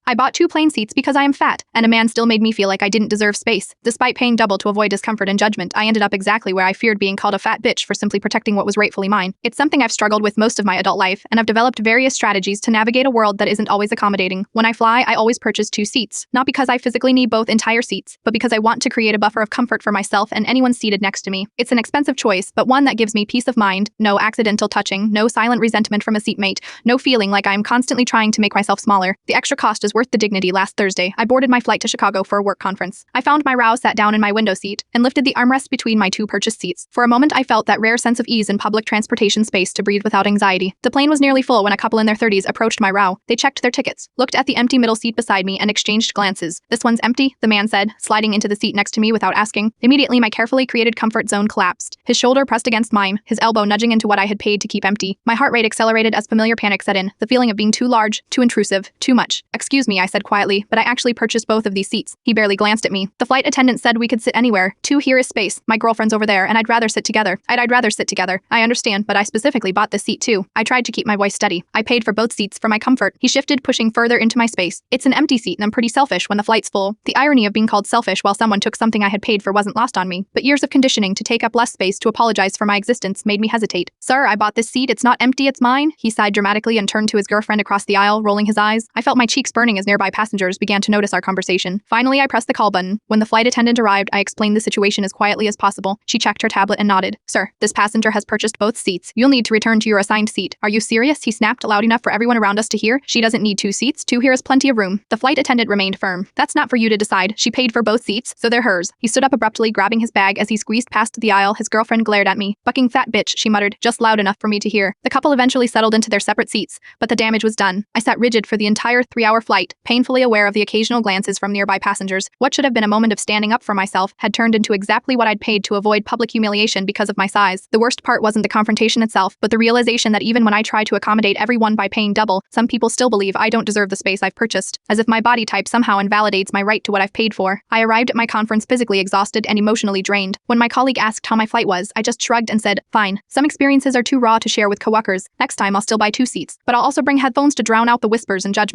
I bought 2 plain seats because I am fat, and a man still made me feel like I didn't deserve space. Despite paying double to avoid discomfort and judgment, I ended up exactly where I feared being called a fat bitch for simply protecting what was rightfully mine. It's something I've struggled with most of my adult life, and I've developed various strategies to navigate a world that isn't always accommodating. When I fly, I always purchase 2 seats, not because I physically need both entire seats, but because I want to create a buffer of comfort for myself and anyone seated next to me. It's an expensive choice, but one that gives me peace of mind, no accidental touching, no silent resentment from a seatmate, no feeling like I am constantly trying to make myself smaller. The extra cost is worth the dignity. Last Thursday, I boarded my flight to Chicago for a work conference. I found my row sat down in my window seat and lifted the armrest between my 2 purchased seats. For a moment, I felt that rare sense of ease in public transportation space to breathe without anxiety. The plane was nearly full when a couple in their 30s approached my row. They checked their tickets, looked at the empty middle seat beside me, and exchanged glances. "This one's empty," the man said, sliding into the seat next to me without asking. Immediately, my carefully created comfort zone collapsed. His shoulder pressed against mine, his elbow nudging into what I had paid to keep empty. My heart rate accelerated as familiar panic set in, the feeling of being too large, too intrusive, too much. "Excuse me," I said quietly, "but I actually purchased both of these seats." He barely glanced at me. "The flight attendant said we could sit anywhere. 2 here is space. My girlfriend's over there, and I'd rather sit together. I'd rather sit together. I understand, but I specifically bought this seat too." I tried to keep my voice steady. "I paid for both seats for my comfort." He shifted, pushing further into my space. "It's an empty seat, and I'm pretty selfish when the flight's full." The irony of being called selfish while someone took something I had paid for wasn't lost on me, but years of conditioning to take up less space to apologize for my existence made me hesitate. "Sir, I bought this seat. It's not empty, it's mine." He sighed dramatically and turned to his girlfriend across the aisle, rolling his eyes. I felt my cheeks burning as nearby passengers began to notice our conversation. Finally, I pressed the call button. When the flight attendant arrived, I explained the situation as quietly as possible. She checked her tablet and nodded. "Sir, this passenger has purchased both seats. You'll need to return to your assigned seat." "Are you serious?" he snapped, loud enough for everyone around us to hear. "She doesn't need 2 seats. 2 here is plenty of room." The flight attendant remained firm. "That's not for you to decide. She paid for both seats, so they're hers." He stood up abruptly, grabbing his bag as he squeezed past the aisle. His girlfriend glared at me. "Fucking fat bitch," she muttered, just loud enough for me to hear. The couple eventually settled into their separate seats, but the damage was done. I sat rigid for the entire 3-hour flight, painfully aware of the occasional glances from nearby passengers. What should have been a moment of standing up for myself had turned into exactly what I'd paid to avoid public humiliation because of my size. The worst part wasn't the confrontation itself, but the realization that even when I try to accommodate everyone by paying double, some people still believe I don't deserve the space I've purchased, as if my body type somehow invalidates my right to what I've paid for. I arrived at my conference physically exhausted and emotionally drained. When my colleague asked how my flight was, I just shrugged and said, "Fine. Some experiences are too raw to share with coworkers. Next time I'll still buy 2 seats, but I'll also bring headphones to drown out the whispers and judgment."